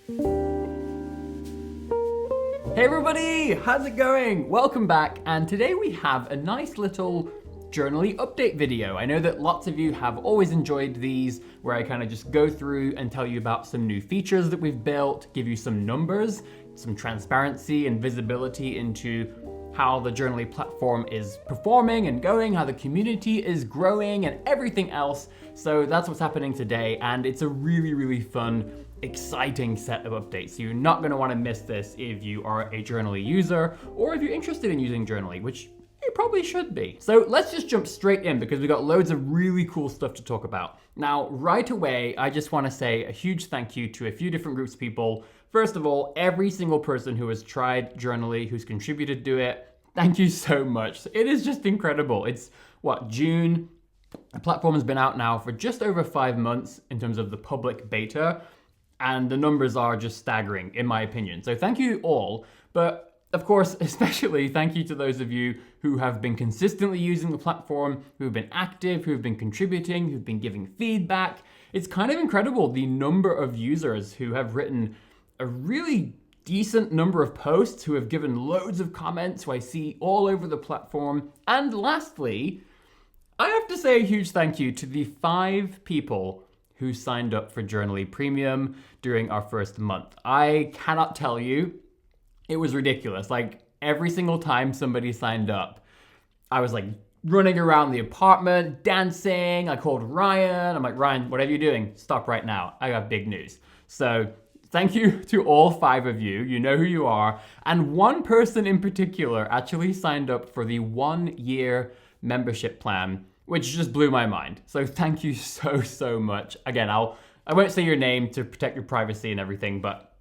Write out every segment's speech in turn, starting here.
Hey everybody, how's it going? Welcome back, and today we have a nice little Journaly update video. I know that lots of you have always enjoyed these, where I kind of just go through and tell you about some new features that we've built, give you some numbers, some transparency and visibility into how the Journaly platform is performing and going, how the community is growing and everything else. So that's what's happening today, and it's a really fun, exciting set of updates. You're not going to want to miss this if you are a Journaly user or if you're interested in using Journaly, which you probably should be. So let's just jump straight in because we've got loads of really cool stuff to talk about. Now, right away, I just want to say a huge thank you to a few different groups of people. First of all, every single person who has tried Journaly, who's contributed to it, thank you so much. It is just incredible. It's June? The platform has been out now for just over 5 months in terms of the public beta, and the numbers are just staggering, in my opinion. So thank you all, but of course, especially thank you to those of you who have been consistently using the platform, who've been active, who've been contributing, who've been giving feedback. It's kind of incredible the number of users who have written a really decent number of posts, who have given loads of comments, who I see all over the platform. And lastly, I have to say a huge thank you to the 5 people who signed up for Journaly Premium during our first month. I cannot tell you, it was ridiculous. Like every single time somebody signed up, I was like running around the apartment, dancing. I called Ryan. I'm like, Ryan, whatever you're doing, stop right now. I got big news. So thank you to all 5 of you. You know who you are. And one person in particular actually signed up for the 1-year membership plan, which just blew my mind. So thank you so much. Again, I won't say your name to protect your privacy and everything, but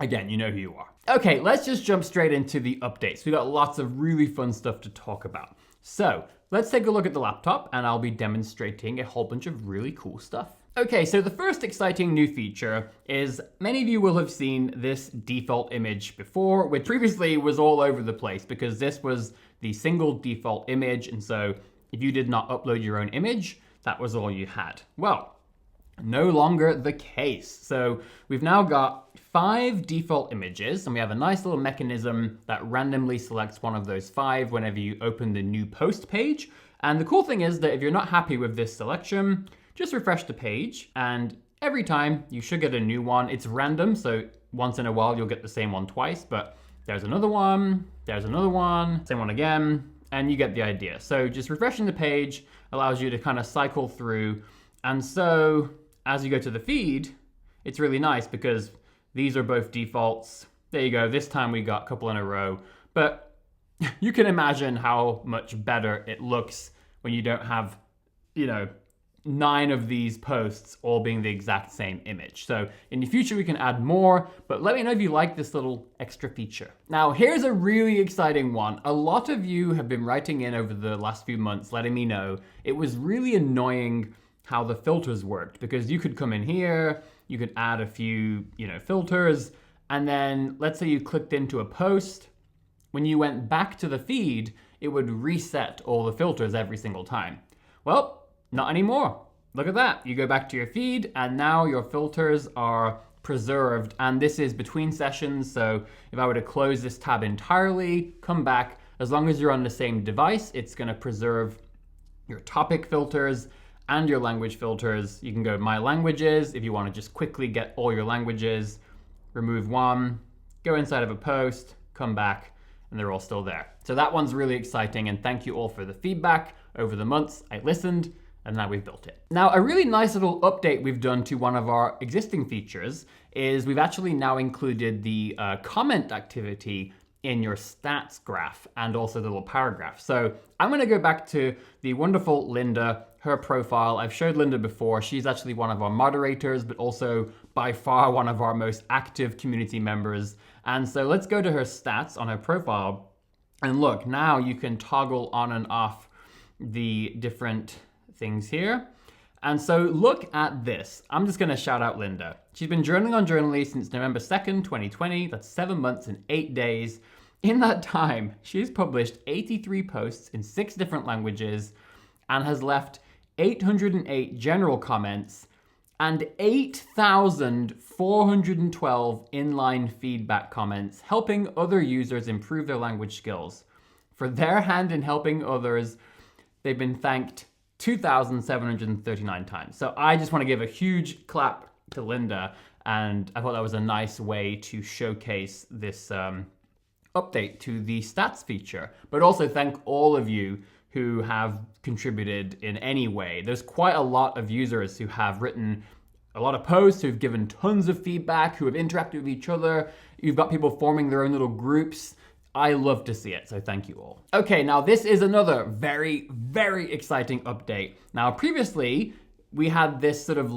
again, you know who you are. Okay, let's just jump straight into the updates. We got lots of really fun stuff to talk about. So let's take a look at the laptop, and I'll be demonstrating a whole bunch of really cool stuff. Okay, so the first exciting new feature is many of you will have seen this default image before, which previously was all over the place because this was the single default image. And so if you did not upload your own image, that was all you had. Well, no longer the case. So we've now got 5 default images, and we have a nice little mechanism that randomly selects one of those 5 whenever you open the new post page. And the cool thing is that if you're not happy with this selection, just refresh the page, and every time you should get a new one. It's random, so once in a while you'll get the same one twice, but there's another one, same one again, and you get the idea. So just refreshing the page allows you to kind of cycle through. And so as you go to the feed, it's really nice because these are both defaults. There you go. This time we got a couple in a row, but you can imagine how much better it looks when you don't have, 9 of these posts all being the exact same image. So in the future, we can add more, but let me know if you like this little extra feature. Now, here's a really exciting one. A lot of you have been writing in over the last few months, letting me know it was really annoying how the filters worked, because you could come in here, you could add a few, filters, and then let's say you clicked into a post. When you went back to the feed, it would reset all the filters every single time. Well, not anymore. Look at that. You go back to your feed, and now your filters are preserved, and this is between sessions. So if I were to close this tab entirely, come back, as long as you're on the same device, it's going to preserve your topic filters and your language filters. You can go My Languages if you want to just quickly get all your languages, remove one, go inside of a post, come back, and they're all still there. So that one's really exciting, and thank you all for the feedback over the months. I listened, and now we've built it. Now, a really nice little update we've done to one of our existing features is we've actually now included the comment activity in your stats graph and also the little paragraph. So I'm gonna go back to the wonderful Linda, her profile. I've showed Linda before. She's actually one of our moderators, but also by far one of our most active community members. And so let's go to her stats on her profile. And look, now you can toggle on and off the different things here. And so look at this. I'm just gonna shout out Linda. She's been journaling on Journaly since November 2nd, 2020. That's 7 months and 8 days. In that time, she's published 83 posts in 6 different languages and has left 808 general comments and 8,412 inline feedback comments helping other users improve their language skills. For their hand in helping others, they've been thanked 2,739 times. So I just want to give a huge clap to Linda, and I thought that was a nice way to showcase this update to the stats feature, but also thank all of you who have contributed in any way. There's quite a lot of users who have written a lot of posts, who've given tons of feedback, who have interacted with each other. You've got people forming their own little groups. I love to see it, so thank you all. Okay, now this is another very, very exciting update. Now previously, we had this sort of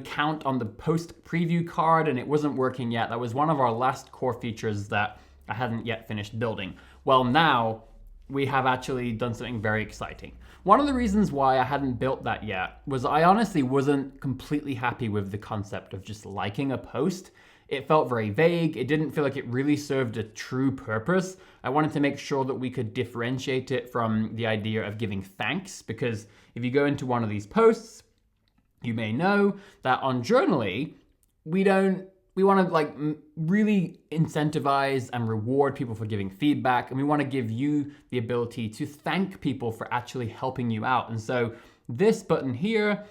count on the post preview card, and it wasn't working yet. That was one of our last core features that I hadn't yet finished building. Well, now we have actually done something very exciting. One of the reasons why I hadn't built that yet was I honestly wasn't completely happy with the concept of just liking a post. It felt very vague. It didn't feel like it really served a true purpose. I wanted to make sure that we could differentiate it from the idea of giving thanks, because if you go into one of these posts, you may know that on Journaly, we want to really incentivize and reward people for giving feedback, and we want to give you the ability to thank people for actually helping you out. And so this button here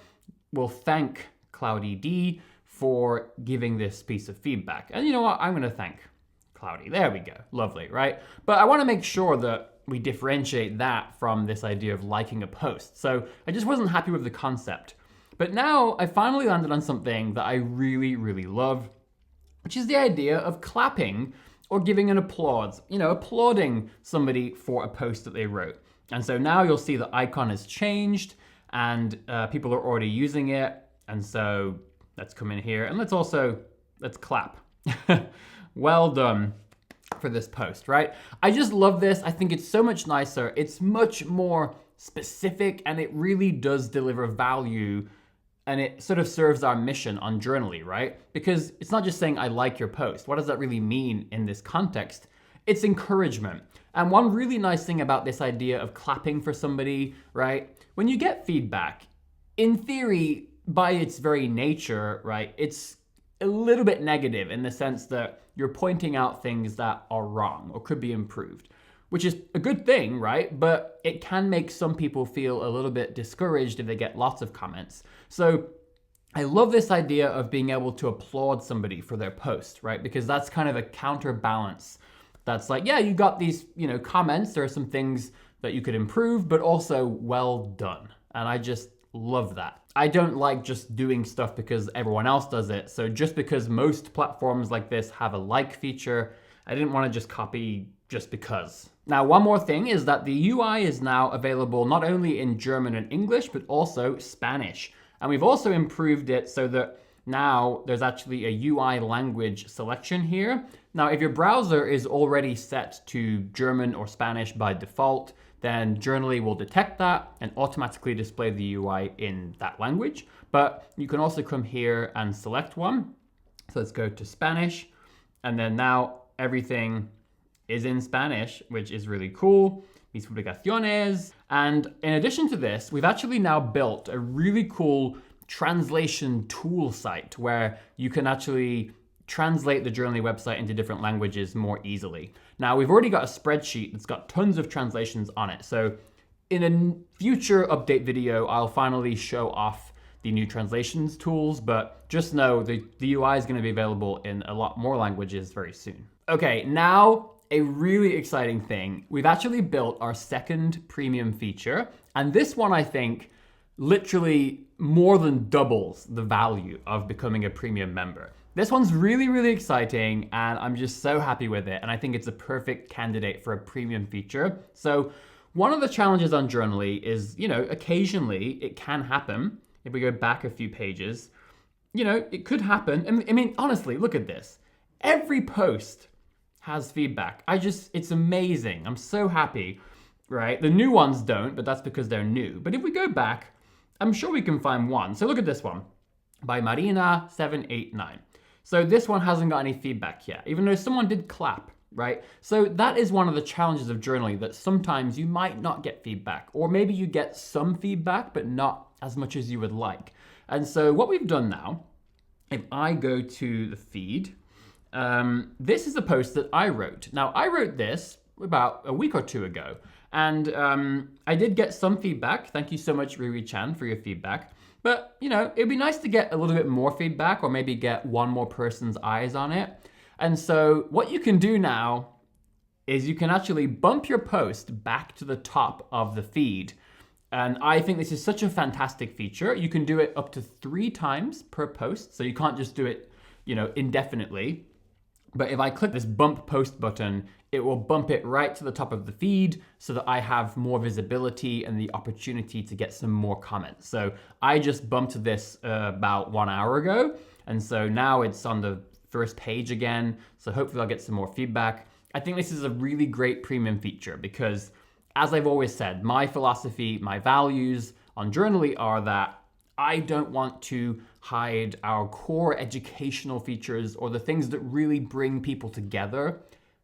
will thank Cloudy D for giving this piece of feedback. And you know what? I'm going to thank Cloudy. There we go. Lovely, right? But I want to make sure that we differentiate that from this idea of liking a post. So I just wasn't happy with the concept. But now I finally landed on something that I really, really love, which is the idea of clapping or giving an applause, applauding somebody for a post that they wrote. And so now you'll see the icon has changed and people are already using it. And so let's come in here and let's clap. Well done for this post, right? I just love this. I think it's so much nicer. It's much more specific and it really does deliver value. And it sort of serves our mission on Journaly, right? Because it's not just saying, I like your post. What does that really mean in this context? It's encouragement. And one really nice thing about this idea of clapping for somebody, right? When you get feedback, in theory, by its very nature, right, it's a little bit negative in the sense that you're pointing out things that are wrong or could be improved, which is a good thing, right? But it can make some people feel a little bit discouraged if they get lots of comments. So I love this idea of being able to applaud somebody for their post, right? Because that's kind of a counterbalance. That's like, yeah, you got these, comments. There are some things that you could improve, but also well done. And I just love that. I don't like just doing stuff because everyone else does it. So just because most platforms like this have a like feature, I didn't want to just copy just because. Now, one more thing is that the UI is now available not only in German and English, but also Spanish. And we've also improved it so that now there's actually a UI language selection here. Now, if your browser is already set to German or Spanish by default, then Journaly will detect that and automatically display the UI in that language. But you can also come here and select one. So let's go to Spanish. And then now everything is in Spanish, which is really cool. Mis publicaciones. And in addition to this, we've actually now built a really cool translation tool site where you can actually translate the Journaly website into different languages more easily. Now, we've already got a spreadsheet that's got tons of translations on it. So in a future update video, I'll finally show off the new translations tools, but just know the UI is going to be available in a lot more languages very soon. Okay, now a really exciting thing. We've actually built our second premium feature, and this one, I think, literally more than doubles the value of becoming a premium member. This one's really, really exciting, and I'm just so happy with it, and I think it's a perfect candidate for a premium feature. So one of the challenges on Journaly is, occasionally it can happen. If we go back a few pages, it could happen. I mean, honestly, look at this. Every post has feedback. It's amazing. I'm so happy, right? The new ones don't, but that's because they're new. But if we go back, I'm sure we can find one. So look at this one by Marina789. So this one hasn't got any feedback yet, even though someone did clap, right? So that is one of the challenges of Journaly, that sometimes you might not get feedback, or maybe you get some feedback, but not as much as you would like. And so what we've done now, if I go to the feed, this is a post that I wrote. Now, I wrote this about a week or two ago, and I did get some feedback. Thank you so much, Riri Chan, for your feedback. But, you know, it'd be nice to get a little bit more feedback, or maybe get one more person's eyes on it. And so what you can do now is you can actually bump your post back to the top of the feed. And I think this is such a fantastic feature. You can do it up to 3 times per post. So you can't just do it, you know, indefinitely. But if I click this bump post button, it will bump it right to the top of the feed so that I have more visibility and the opportunity to get some more comments. So I just bumped this about 1 hour ago. And so now it's on the first page again. So hopefully I'll get some more feedback. I think this is a really great premium feature because, as I've always said, my philosophy, my values on Journaly are that I don't want to hide our core educational features or the things that really bring people together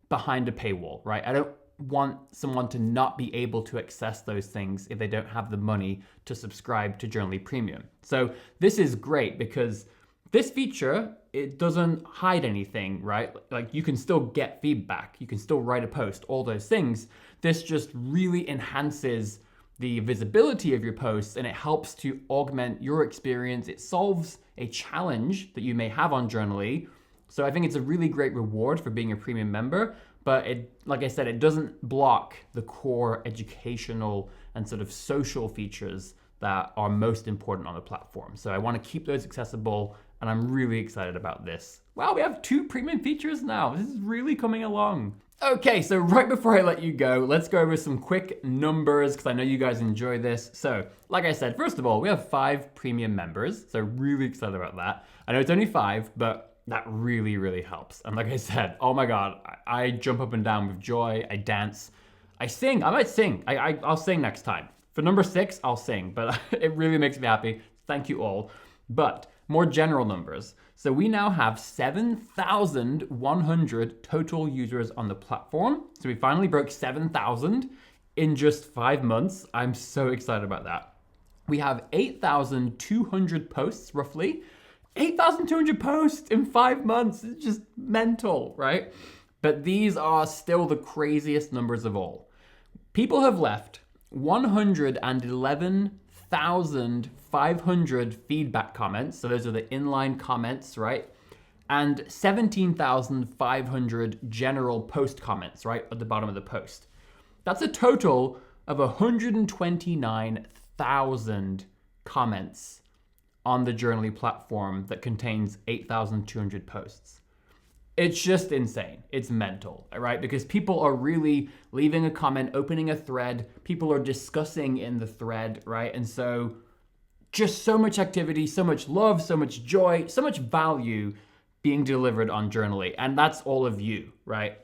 behind a paywall, right? I don't want someone to not be able to access those things if they don't have the money to subscribe to Journaly Premium. So this is great because this feature, it doesn't hide anything, right? Like you can still get feedback, you can still write a post, all those things. This just really enhances the visibility of your posts and it helps to augment your experience. It solves a challenge that you may have on Journaly. So I think it's a really great reward for being a premium member, but it, like I said, it doesn't block the core educational and sort of social features that are most important on the platform. So I want to keep those accessible and I'm really excited about this. Wow, we have 2 premium features now. This is really coming along. Okay, so right before I let you go, let's go over some quick numbers because I know you guys enjoy this. So, like I said, first of all, we have 5 premium members, so really excited about that. I know it's only 5, but that really, really helps. And like I said, oh my God, I jump up and down with joy, I dance, I sing, I might sing, I'll sing next time. For number 6, I'll sing, but it really makes me happy. Thank you all. But more general numbers. So we now have 7,100 total users on the platform. So we finally broke 7,000 in just 5 months. I'm so excited about that. We have 8,200 posts, roughly. 8,200 posts in 5 months. It's just mental, right? But these are still the craziest numbers of all. People have left 111,500 feedback comments. So those are the inline comments, right? And 17,500 general post comments, right? At the bottom of the post. That's a total of 129,000 comments on the Journaly platform that contains 8,200 posts. It's just insane. It's mental, right? Because people are really leaving a comment, opening a thread. People are discussing in the thread, right? And so just so much activity, so much love, so much joy, so much value being delivered on Journaly. And that's all of you, right?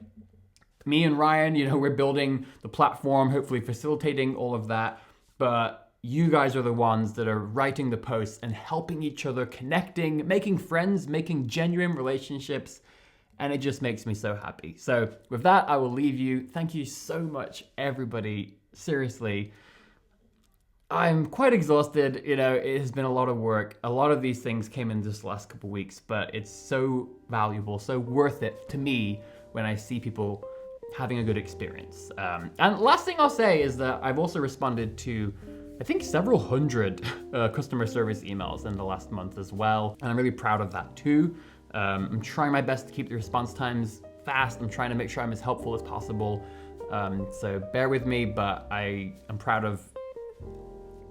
Me and Ryan, you know, we're building the platform, hopefully facilitating all of that. But you guys are the ones that are writing the posts and helping each other, connecting, making friends, making genuine relationships. And it just makes me so happy. So with that, I will leave you. Thank you so much, everybody. Seriously, I'm quite exhausted. You know, it has been a lot of work. A lot of these things came in just the last couple of weeks, but it's so valuable, so worth it to me when I see people having a good experience. And last thing I'll say is that I've also responded to, I think, several hundred customer service emails in the last month as well. And I'm really proud of that too. I'm trying my best to keep the response times fast. I'm trying to make sure I'm as helpful as possible. So bear with me, but I am proud of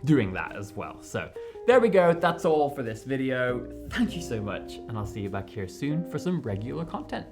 doing that as well. So there we go. That's all for this video. Thank you so much. And I'll see you back here soon for some regular content.